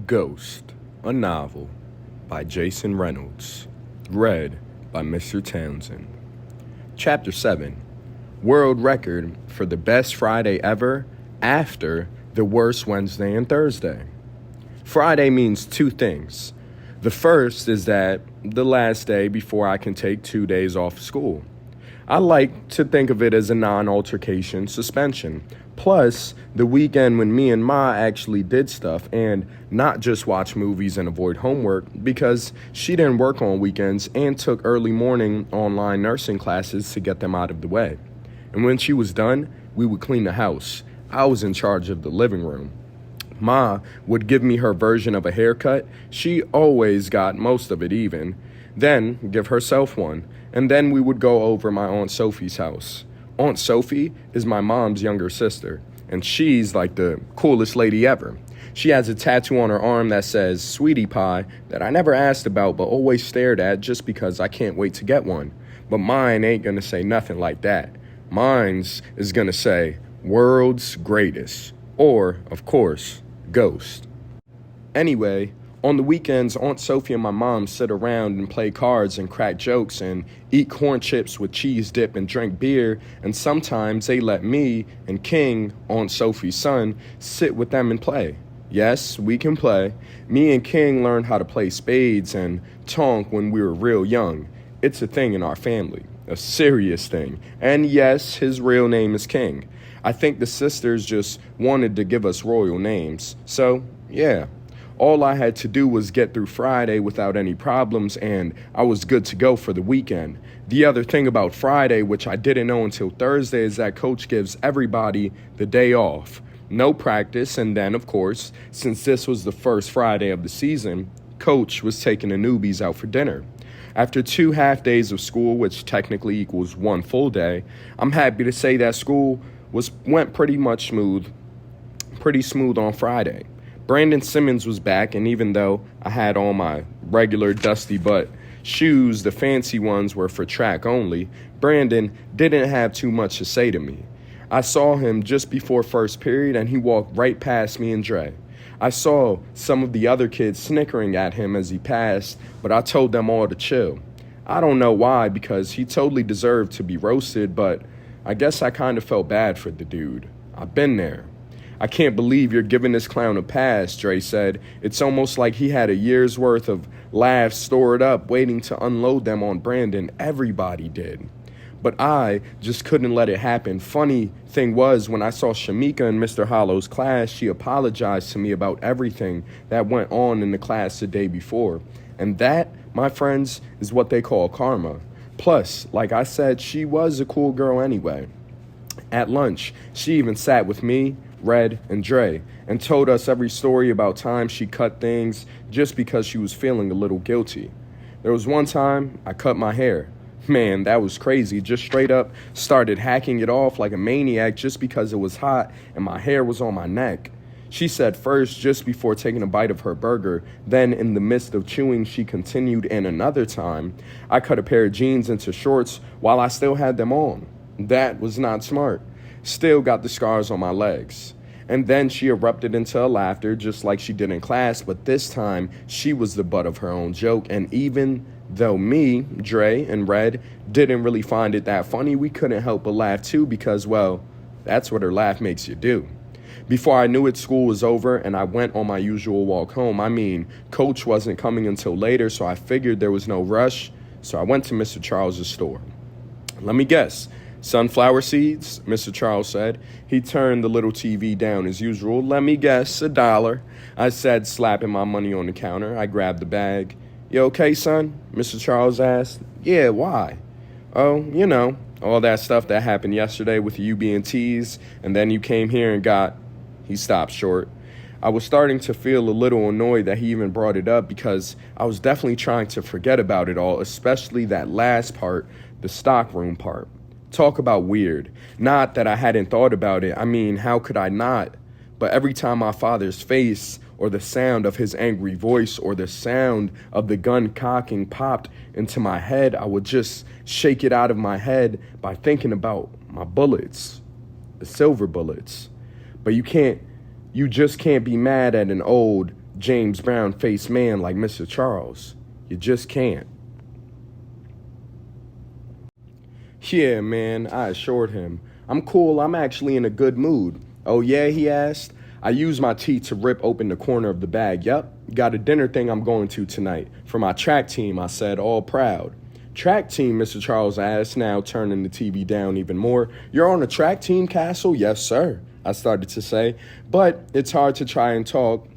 Ghost, a novel by Jason Reynolds, read by Mr. Townsend. Chapter 7, World Record for the Best Friday Ever After the Worst Wednesday and Thursday. Friday means two things. The first is that the last day before I can take 2 days off school. I like to think of it as a non-altercation suspension. Plus, the weekend when me and Ma actually did stuff and not just watch movies and avoid homework because she didn't work on weekends and took early morning online nursing classes to get them out of the way. And when she was done, we would clean the house. I was in charge of the living room. Ma would give me her version of a haircut. She always got most of it even. Then give herself one. And then we would go over my Aunt Sophie's house. Aunt Sophie is my mom's younger sister, and she's like the coolest lady ever. She has a tattoo on her arm that says Sweetie Pie that I never asked about but always stared at just because I can't wait to get one. But mine ain't gonna say nothing like that. Mine's is gonna say World's Greatest, or, of course, Ghost. Anyway, on the weekends, Aunt Sophie and my mom sit around and play cards and crack jokes and eat corn chips with cheese dip and drink beer, and sometimes they let me and King, Aunt Sophie's son, sit with them and play. Yes, we can play. Me and King learned how to play spades and tonk when we were real young. It's a thing in our family, a serious thing. And yes, his real name is King. I think the sisters just wanted to give us royal names. So, yeah. All I had to do was get through Friday without any problems, and I was good to go for the weekend. The other thing about Friday, which I didn't know until Thursday, is that Coach gives everybody the day off. No practice, and then, of course, since this was the first Friday of the season, Coach was taking the newbies out for dinner. After 2 half days of school, which technically equals 1 full day, I'm happy to say that school went pretty smooth on Friday. Brandon Simmons was back, and even though I had on my regular dusty butt shoes, the fancy ones were for track only, Brandon didn't have too much to say to me. I saw him just before first period, and he walked right past me and Dre. I saw some of the other kids snickering at him as he passed, but I told them all to chill. I don't know why, because he totally deserved to be roasted, but I guess I kind of felt bad for the dude. I've been there. I can't believe you're giving this clown a pass, Dre said. It's almost like he had a year's worth of laughs stored up waiting to unload them on Brandon. Everybody did. But I just couldn't let it happen. Funny thing was, when I saw Shamika in Mr. Hollow's class, she apologized to me about everything that went on in the class the day before. And that, my friends, is what they call karma. Plus, like I said, she was a cool girl anyway. At lunch, she even sat with me, Red, and Dre, and told us every story about times she cut things just because she was feeling a little guilty. There was one time I cut my hair. Man, that was crazy. Just straight up started hacking it off like a maniac just because it was hot and my hair was on my neck. She said first just before taking a bite of her burger, then in the midst of chewing she continued, and another time I cut a pair of jeans into shorts while I still had them on. That was not smart. Still got the scars on my legs. And then she erupted into laughter just like she did in class, but this time she was the butt of her own joke. And even though me, Dre, and Red didn't really find it that funny, we couldn't help but laugh too because, well, that's what her laugh makes you do. Before I knew it, school was over and I went on my usual walk home. I mean, Coach wasn't coming until later, so I figured there was no rush. So I went to Mr. Charles's store. Let me guess. Sunflower seeds, Mr. Charles said. He turned the little TV down as usual. Let me guess, $1. I said, slapping my money on the counter. I grabbed the bag. You okay, son? Mr. Charles asked. Yeah, why? Oh, all that stuff that happened yesterday with you being teased, and then you came here and got... He stopped short. I was starting to feel a little annoyed that he even brought it up because I was definitely trying to forget about it all, especially that last part, the stockroom part. Talk about weird. Not that I hadn't thought about it. I mean, how could I not? But every time my father's face or the sound of his angry voice or the sound of the gun cocking popped into my head, I would just shake it out of my head by thinking about my bullets, the silver bullets. But you just can't be mad at an old James Brown faced man like Mr. Charles. You just can't. Yeah, man, I assured him. I'm cool, I'm actually in a good mood. Oh yeah, he asked. I used my teeth to rip open the corner of the bag. Yep, got a dinner thing I'm going to tonight. For my track team, I said, all proud. Track team, Mr. Charles asked, now turning the TV down even more. You're on a track team, Castle? Yes, sir, I started to say. But it's hard to try and talk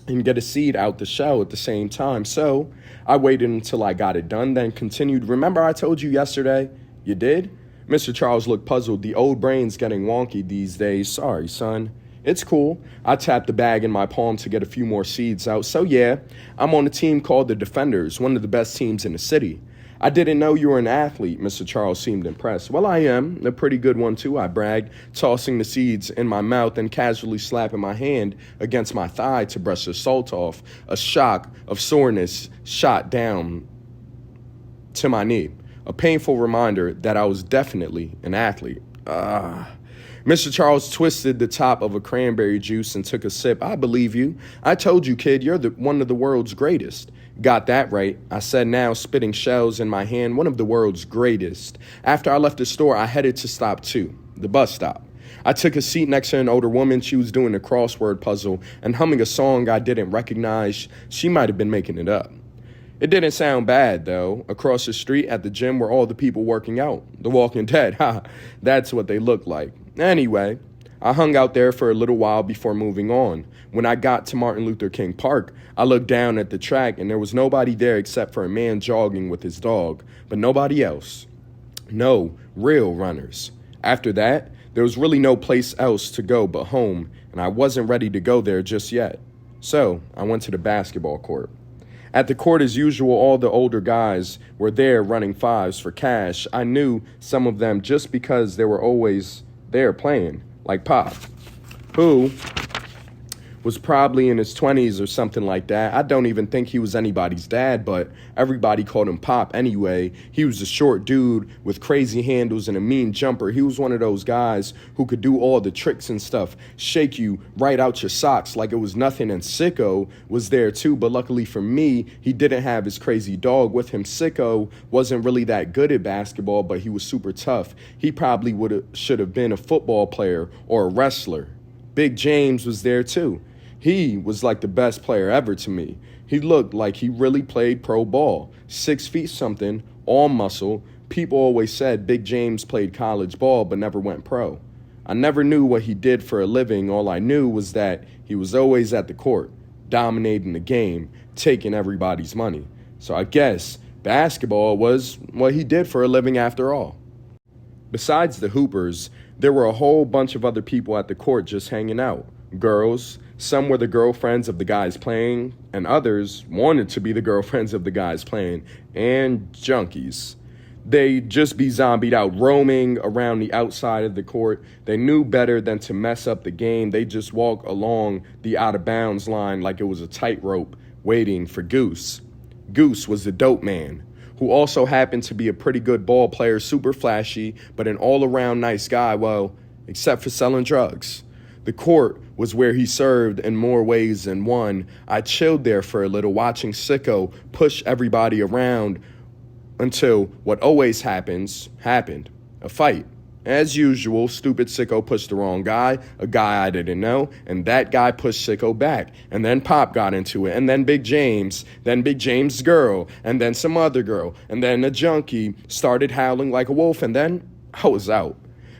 and get a seed out the shell at the same time. So I waited until I got it done, then continued. Remember I told you yesterday? You did? Mr. Charles looked puzzled. The old brain's getting wonky these days. Sorry, son. It's cool. I tapped the bag in my palm to get a few more seeds out. So yeah, I'm on a team called the Defenders, one of the best teams in the city. I didn't know you were an athlete, Mr. Charles seemed impressed. Well, I am. A pretty good one, too, I bragged, tossing the seeds in my mouth and casually slapping my hand against my thigh to brush the salt off. A shock of soreness shot down to my knee. A painful reminder that I was definitely an athlete. Mr. Charles twisted the top of a cranberry juice and took a sip. I believe you. I told you, kid, you're one of the world's greatest. Got that right, I said now, spitting shells in my hand, one of the world's greatest. After I left the store, I headed to stop 2, the bus stop. I took a seat next to an older woman. She was doing a crossword puzzle and humming a song I didn't recognize. She might have been making it up. It didn't sound bad, though. Across the street at the gym were all the people working out. The Walking Dead, that's what they looked like. Anyway, I hung out there for a little while before moving on. When I got to Martin Luther King Park, I looked down at the track and there was nobody there except for a man jogging with his dog, but nobody else. No real runners. After that, there was really no place else to go but home, and I wasn't ready to go there just yet. So I went to the basketball court. At the court, as usual, all the older guys were there running fives for cash. I knew some of them just because they were always there playing, like Pop, who was probably in his 20s or something like that. I don't even think he was anybody's dad, but everybody called him Pop anyway. He was a short dude with crazy handles and a mean jumper. He was one of those guys who could do all the tricks and stuff, shake you right out your socks like it was nothing. And Sicko was there too, but luckily for me, he didn't have his crazy dog with him. Sicko wasn't really that good at basketball, but he was super tough. He probably should have been a football player or a wrestler. Big James was there too. He was like the best player ever to me. He looked like he really played pro ball. 6 feet something, all muscle. People always said Big James played college ball but never went pro. I never knew what he did for a living. All I knew was that he was always at the court, dominating the game, taking everybody's money. So I guess basketball was what he did for a living after all. Besides the Hoopers, there were a whole bunch of other people at the court just hanging out. Girls. Some were the girlfriends of the guys playing, and others wanted to be the girlfriends of the guys playing, and junkies. They'd just be zombied out, roaming around the outside of the court. They knew better than to mess up the game. They just walk along the out-of-bounds line like it was a tightrope, waiting for Goose. Goose was the dope man, who also happened to be a pretty good ball player, super flashy, but an all-around nice guy, well, except for selling drugs. The court was where he served in more ways than one. I chilled there for a little, watching Sicko push everybody around until what always happened. A fight. As usual, stupid Sicko pushed the wrong guy, a guy I didn't know, and that guy pushed Sicko back. And then Pop got into it, and then Big James, then Big James' girl, and then some other girl, and then a junkie started howling like a wolf, and then I was out.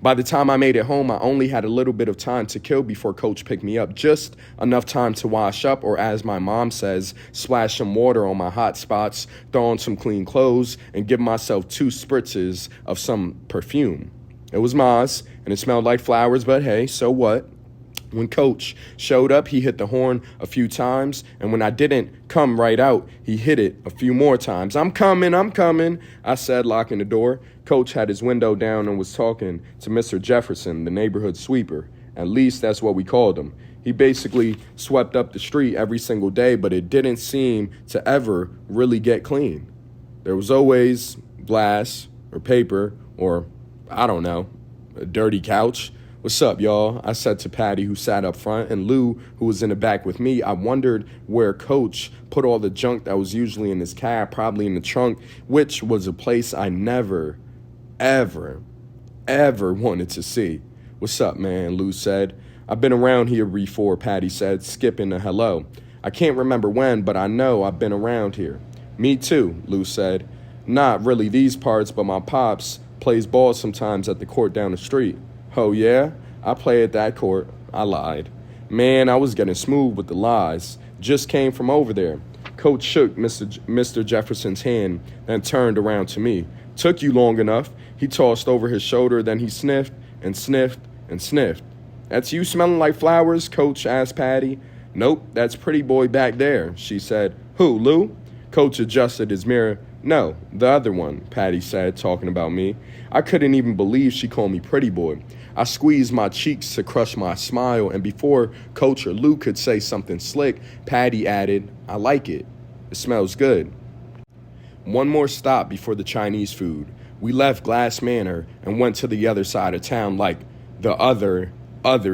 By the time I made it home, I only had a little bit of time to kill before Coach picked me up. Just enough time to wash up, or as my mom says, splash some water on my hot spots, throw on some clean clothes, and give myself 2 spritzes of some perfume. It was Maz, and it smelled like flowers, but hey, so what? When Coach showed up, he hit the horn a few times, and when I didn't come right out, he hit it a few more times. I'm coming, I said, locking the door. Coach had his window down and was talking to Mr. Jefferson, the neighborhood sweeper. At least that's what we called him. He basically swept up the street every single day, but it didn't seem to ever really get clean. There was always glass or paper or, I don't know, a dirty couch. "What's up, y'all?" I said to Patty, who sat up front, and Lou, who was in the back with me. I wondered where Coach put all the junk that was usually in his cab, probably in the trunk, which was a place I never, ever, ever wanted to see. "What's up, man?" Lou said. "I've been around here before," Patty said, skipping a hello. "I can't remember when, but I know I've been around here." "Me too," Lou said. "Not really these parts, but my pops plays ball sometimes at the court down the street." "Oh, yeah? I play at that court." I lied. Man, I was getting smooth with the lies. Just came from over there. Coach shook Mr. Jefferson's hand, then turned around to me. "Took you long enough." He tossed over his shoulder, then he sniffed and sniffed and sniffed. "That's you smelling like flowers?" Coach asked Patty. "Nope, that's pretty boy back there," she said. "Who, Lou?" Coach adjusted his mirror. "No, the other one," Patty said, talking about me. I couldn't even believe she called me pretty boy. I squeezed my cheeks to crush my smile, and before Coach or Lou could say something slick, Patty added, "I like it. It smells good." One more stop before the Chinese food. We left Glass Manor and went to the other side of town, like the other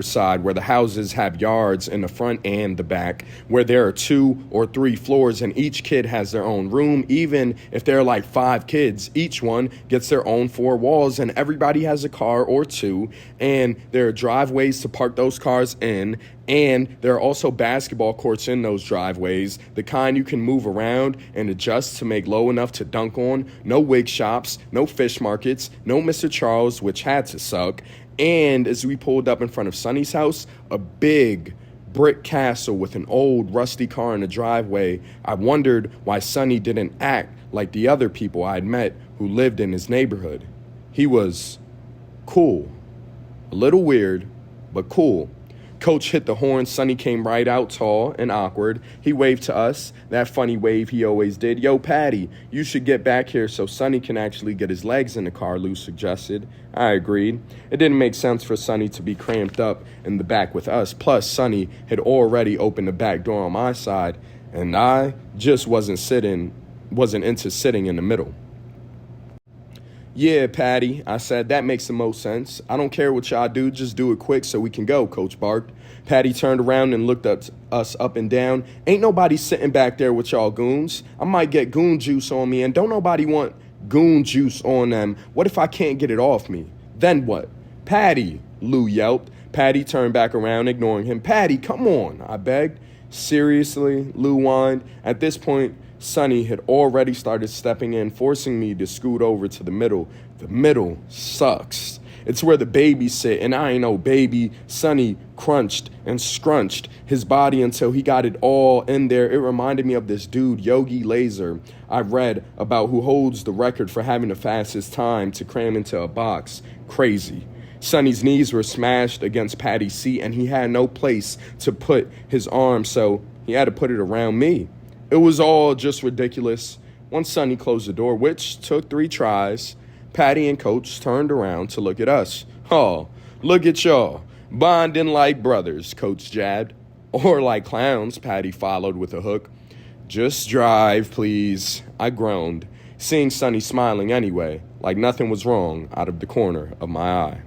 side, where the houses have yards in the front and the back, where there are 2 or 3 floors and each kid has their own room. Even if there are like 5 kids, each one gets their own 4 walls, and everybody has a car or 2, and there are driveways to park those cars in, and there are also basketball courts in those driveways, the kind you can move around and adjust to make low enough to dunk on. No wig shops, no fish markets, no Mr. Charles, which had to suck. And as we pulled up in front of Sonny's house, a big brick castle with an old rusty car in the driveway. I wondered why Sonny didn't act like the other people I'd met who lived in his neighborhood. He was cool. A little weird, but cool. Coach hit the horn. Sonny came right out, tall and awkward. He waved to us, that funny wave he always did. "Yo, Patty, you should get back here so Sonny can actually get his legs in the car," Lou suggested. I agreed. It didn't make sense for Sonny to be cramped up in the back with us. Plus, Sonny had already opened the back door on my side, and I just wasn't into sitting in the middle. "Yeah, Patty," I said, "that makes the most sense. I don't care what y'all do, just do it quick so we can go," Coach barked. Patty turned around and looked at us up and down. "Ain't nobody sitting back there with y'all goons. I might get goon juice on me, and don't nobody want goon juice on them. What if I can't get it off me? Then what?" "Patty," Lou yelped. Patty turned back around, ignoring him. "Patty, come on," I begged. "Seriously?" Lou whined. At this point, Sonny had already started stepping in, forcing me to scoot over to the middle. The middle sucks. It's where the babies sit, and I ain't no baby. Sonny crunched and scrunched his body until he got it all in there. It reminded me of this dude, Yogi Laser, I read about, who holds the record for having the fastest time to cram into a box. Crazy. Sonny's knees were smashed against Patty's seat, and he had no place to put his arm, so he had to put it around me. It was all just ridiculous. Once Sonny closed the door, which took 3 tries, Patty and Coach turned around to look at us. "Oh, look at y'all, bonding like brothers," Coach jabbed. "Or like clowns," Patty followed with a hook. "Just drive, please," I groaned, seeing Sonny smiling anyway, like nothing was wrong, out of the corner of my eye.